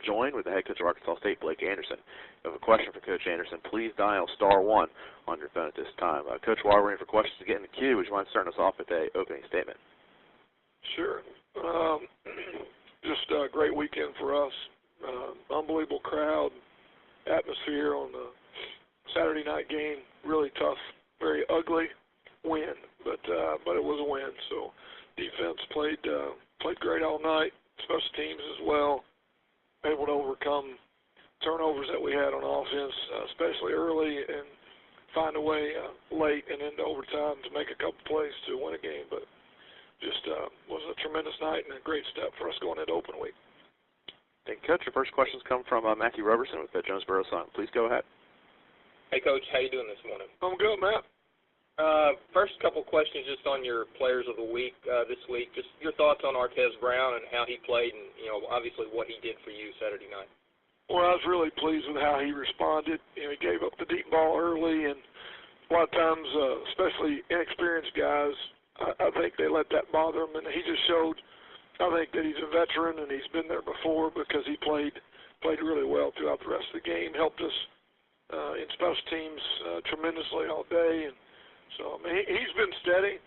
join with the head coach of Arkansas State, Blake Anderson. If you have a question for Coach Anderson, please dial *1 on your phone at this time. Coach, while we're waiting for questions to get in the queue, would you mind starting us off with an opening statement? Sure. Just a great weekend for us. Unbelievable crowd, atmosphere on the Saturday night game. Really tough, very ugly win, but it was a win. So defense played great all night. Special teams as well, able to overcome turnovers that we had on offense, especially early, and find a way late and into overtime to make a couple plays to win a game. But just was a tremendous night and a great step for us going into open week. Thank you, Coach. Your first questions come from Matthew Roberson with the Jonesboro Sun. Please go ahead. Hey, Coach. How you doing this morning? I'm good, Matt. First couple questions just on your players of the week this week. Just your thoughts on Artez Brown and how he played and, obviously what he did for you Saturday night. Well, I was really pleased with how he responded. He gave up the deep ball early, and a lot of times, especially inexperienced guys, I think they let that bother him, and he just showed, I think, that he's a veteran and he's been there before because he played really well throughout the rest of the game, helped us in special teams tremendously all day, and so, I mean, he's been steady,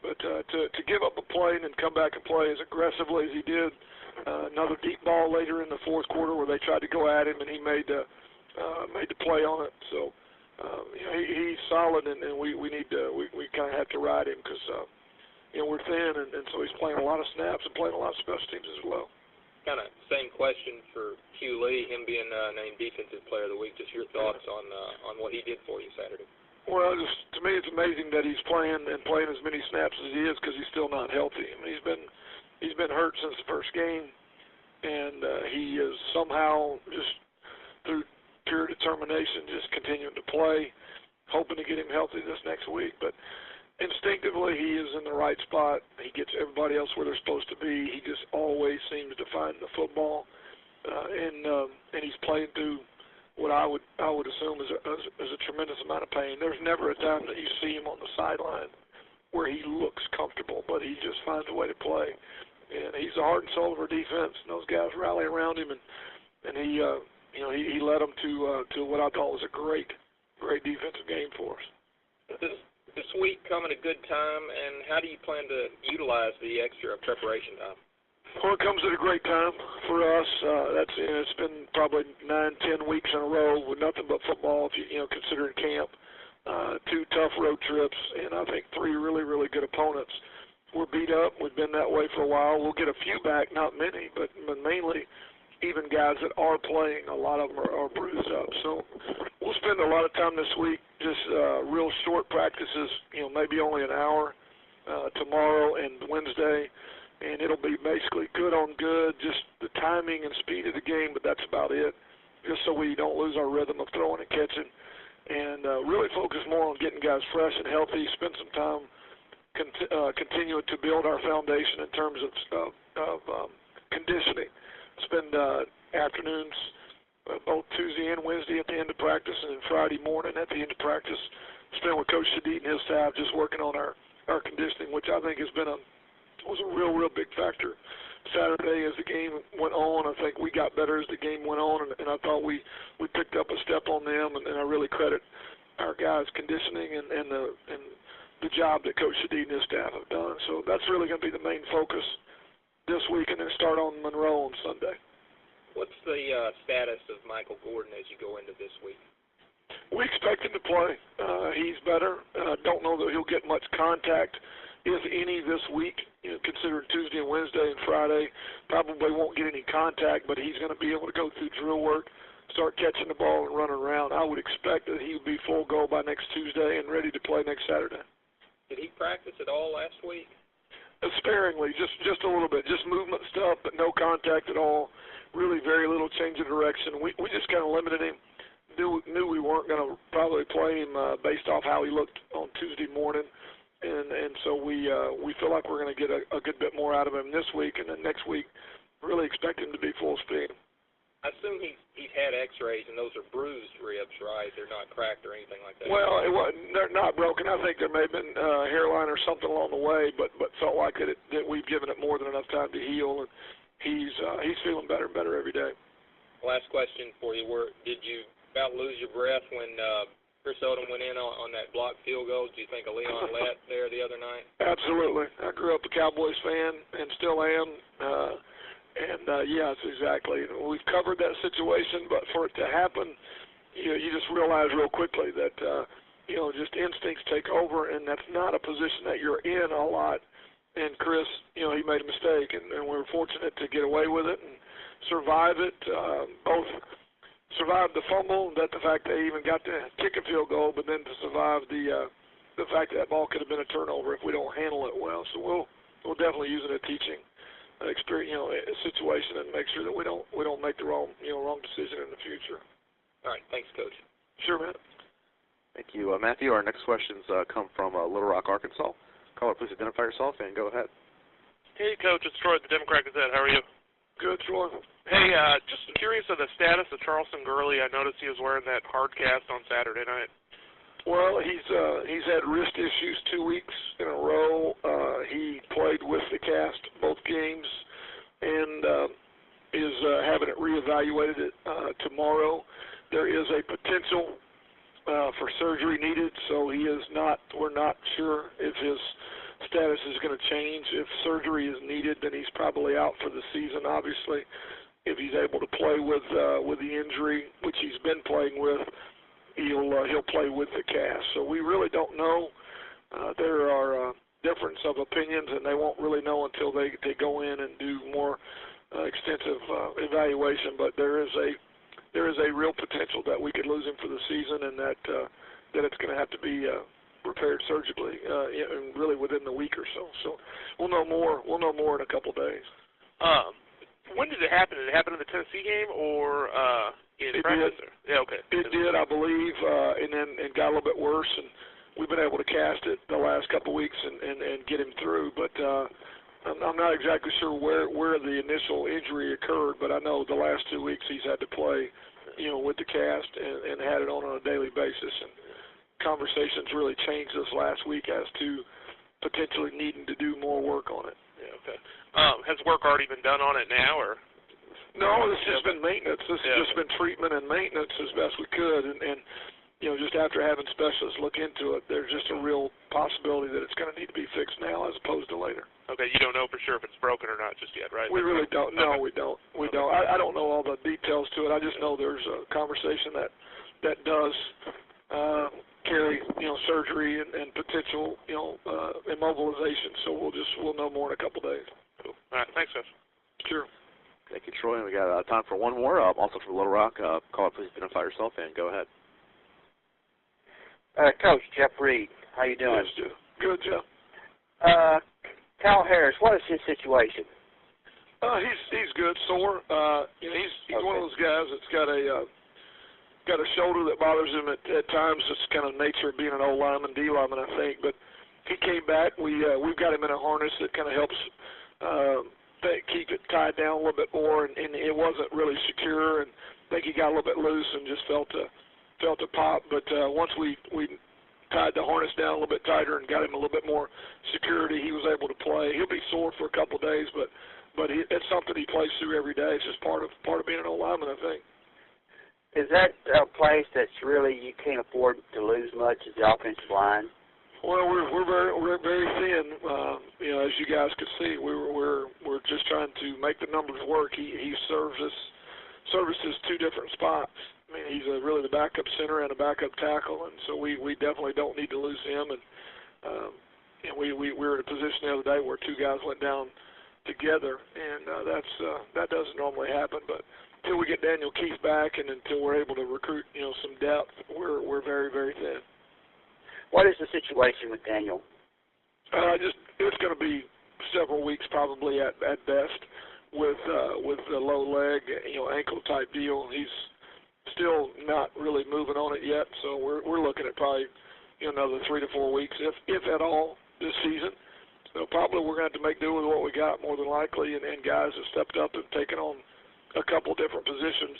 but to give up a play and then come back and play as aggressively as he did, another deep ball later in the fourth quarter where they tried to go at him and he made the play on it. So, he's solid, and we kind of have to ride him because, we're thin, and so he's playing a lot of snaps and playing a lot of special teams as well. Kind of same question for Hugh Lee, him being named Defensive Player of the Week. Just your thoughts on what he did for you Saturday. Well, to me, it's amazing that he's playing as many snaps as he is because he's still not healthy. I mean, he's been hurt since the first game, and he is somehow just through pure determination just continuing to play, hoping to get him healthy this next week. But instinctively, he is in the right spot. He gets everybody else where they're supposed to be. He just always seems to find the football, and he's playing through what I would assume is a tremendous amount of pain. There's never a time that you see him on the sideline where he looks comfortable, but he just finds a way to play. And he's the heart and soul of our defense, and those guys rally around him, and he led them to what I thought was a great defensive game for us. This week come at a good time, and how do you plan to utilize the extra preparation time? Well, it comes at a great time for us. It's been probably 9-10 weeks in a row with nothing but football, if you considering camp. 2 tough road trips, and I think 3 really, really good opponents. We're beat up. We've been that way for a while. We'll get a few back, not many, but mainly even guys that are playing. A lot of them are bruised up. So we'll spend a lot of time this week just real short practices, maybe only an hour tomorrow and Wednesday. And it'll be basically good on good, just the timing and speed of the game, but that's about it, just so we don't lose our rhythm of throwing and catching, and really focus more on getting guys fresh and healthy, spend some time continuing to build our foundation in terms of conditioning. Spend afternoons, both Tuesday and Wednesday at the end of practice, and then Friday morning at the end of practice, spend with Coach Shadid and his staff just working on our conditioning, which I think was a real big factor Saturday as the game went on. I think we got better as the game went on, and I thought we picked up a step on them, and I really credit our guys' conditioning and the job that Coach Shadid and his staff have done. So that's really going to be the main focus this week, and then start on Monroe on Sunday. What's the status of Michael Gordon as you go into this week? We expect him to play. He's better. Don't know that he'll get much contact, if any, this week, considering Tuesday and Wednesday and Friday. Probably won't get any contact, but he's going to be able to go through drill work, start catching the ball and running around. I would expect that he would be full go by next Tuesday and ready to play next Saturday. Did he practice at all last week? Sparingly, just a little bit, just movement stuff, but no contact at all. Really very little change of direction. We just kind of limited him. Knew we weren't going to probably play him based off how he looked on Tuesday morning. And so we feel like we're going to get a good bit more out of him this week, and then next week really expect him to be full speed. I assume he's had X-rays, and those are bruised ribs, right? They're not cracked or anything like that. Well, they're not broken. I think there may have been hairline or something along the way, but felt like that we've given it more than enough time to heal, and he's feeling better and better every day. last question for you. Did you about lose your breath when Chris Odom went in on that blocked field goal? Do you think of Leon Lett there the other night? Absolutely. I grew up a Cowboys fan and still am. Yes, exactly. We've covered that situation, but for it to happen, you just realize real quickly that, just instincts take over, and that's not a position that you're in a lot. And Chris, he made a mistake, and we were fortunate to get away with it and survive it, both survive the fumble, that the fact they even got to kick a field goal, but then to survive the fact that ball could have been a turnover if we don't handle it well. So we'll definitely use it as a teaching experience, situation, and make sure that we don't make the wrong decision in the future. All right, thanks, Coach. Sure, man. Thank you, Matthew. Our next questions come from Little Rock, Arkansas. Caller, please identify yourself and go ahead. Hey, Coach, it's Troy at the Democrat Gazette. How are you? Good, Troy. Hey, just curious of the status of Charleston Gurley. I noticed he was wearing that hard cast on Saturday night. Well, he's had wrist issues 2 weeks in a row. He played with the cast both games and is having it reevaluated tomorrow. There is a potential for surgery needed, so we're not sure if his status is going to change. If surgery is needed, then he's probably out for the season, obviously. If he's able to play with the injury, which he's been playing with, he'll play with the cast. So we really don't know. There are difference of opinions, and they won't really know until they go in and do more extensive evaluation. But there is a real potential that we could lose him for the season, and that it's going to have to be repaired surgically, and really within the week or so. So we'll know more. We'll know more in a couple days. When did it happen? Did it happen in the Tennessee game or in practice? Yeah, okay. It did, I believe, and then got a little bit worse, and we've been able to cast it the last couple of weeks and get him through. But I'm not exactly sure where the initial injury occurred, but I know the last 2 weeks he's had to play, with the cast and had it on a daily basis. And conversations really changed this last week as to potentially needing to do more work on it. Yeah, okay. Has work already been done on it now, or? No, it's just been maintenance. This has just been treatment and maintenance as best we could, and just after having specialists look into it, there's just a real possibility that it's going to need to be fixed now as opposed to later. Okay, you don't know for sure if it's broken or not just yet, right? We really don't. No, okay. We don't. I don't know all the details to it. I just know there's a conversation that does carry, surgery and potential, immobilization. So we'll know more in a couple days. Cool. All right, thanks, Coach. Sure. Thank you, Troy. And we got time for one more, also from Little Rock. Caller, please identify yourself and go ahead. Coach, Jeff Reed. How you doing? Yes, Jeff. Good, Jeff. Cal Harris, what is his situation? He's good, sore. He's okay. One of those guys that's got a shoulder that bothers him at times. It's kind of nature of being an old lineman, D lineman, I think. But he came back. We've got him in a harness that kind of helps keep it tied down a little bit more, and it wasn't really secure. And I think he got a little bit loose and just felt a pop. But once we tied the harness down a little bit tighter and got him a little bit more security, he was able to play. He'll be sore for a couple of days, but it's something he plays through every day. It's just part of being an old lineman, I think. Is that a place that's really you can't afford to lose much as the offensive line? Well, we're very thin. As you guys could see, we're just trying to make the numbers work. He services two different spots. I mean, he's really the backup center and a backup tackle, and so we definitely don't need to lose him. And we were in a position the other day where two guys went down together, and that doesn't normally happen. But until we get Daniel Keith back and until we're able to recruit some depth, we're very, very thin. What is the situation with Daniel? It's going to be several weeks probably at best with the low leg, ankle type deal. He's still not really moving on it yet, so we're looking at probably another 3 to 4 weeks, if at all, this season. So probably we're going to have to make do with what we got more than likely, and guys have stepped up and taken on a couple different positions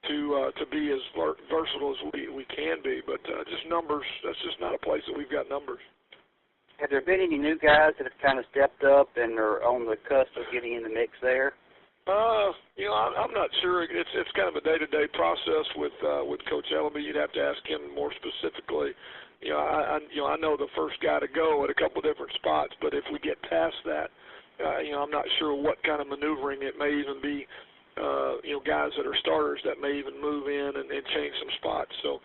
to be as versatile as we can be. But just numbers, that's just not a place that we've got numbers. Have there been any new guys that have kind of stepped up and are on the cusp of getting in the mix there? I'm not sure. It's kind of a day-to-day process with Coach Ellaby. You'd have to ask him more specifically. I know the first guy to go at a couple different spots, but if we get past that, I'm not sure what kind of maneuvering. It may even be, guys that are starters that may even move in and change some spots. So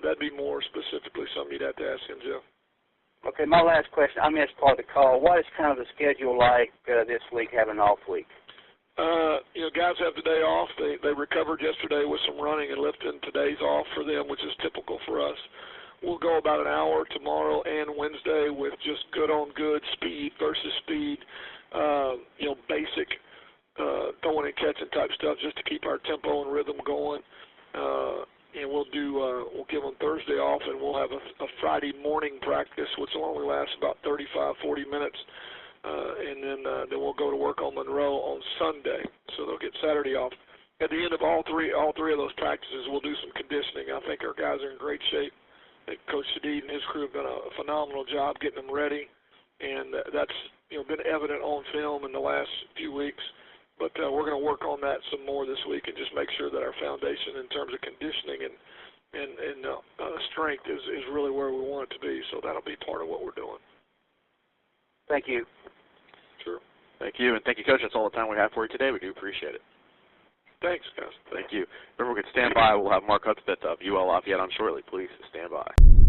that'd be more specifically something you'd have to ask him, Jeff. Okay, my last question. I missed part of the call. What is kind of the schedule like this week, having an off week? Guys have the day off. They recovered yesterday with some running and lifting. Today's off for them, which is typical for us. We'll go about an hour tomorrow and Wednesday with just good-on-good speed versus speed, basic throwing and catching type stuff just to keep our tempo and rhythm going. And we'll give them Thursday off, and we'll have a Friday morning practice, which will only last about 35, 40 minutes. And then we'll go to work on Monroe on Sunday, so they'll get Saturday off. At the end of all three of those practices, we'll do some conditioning. I think our guys are in great shape. I think Coach Shadid and his crew have done a phenomenal job getting them ready, and that's been evident on film in the last few weeks. But we're going to work on that some more this week and just make sure that our foundation in terms of conditioning and strength is really where we want it to be. So that'll be part of what we're doing. Thank you. Sure. Thank you, and thank you, Coach. That's all the time we have for you today. We do appreciate it. Thanks, guys. Thank you. Remember, we can stand by. We'll have Mark Hudspeth of UL Lafayette on shortly. Please stand by.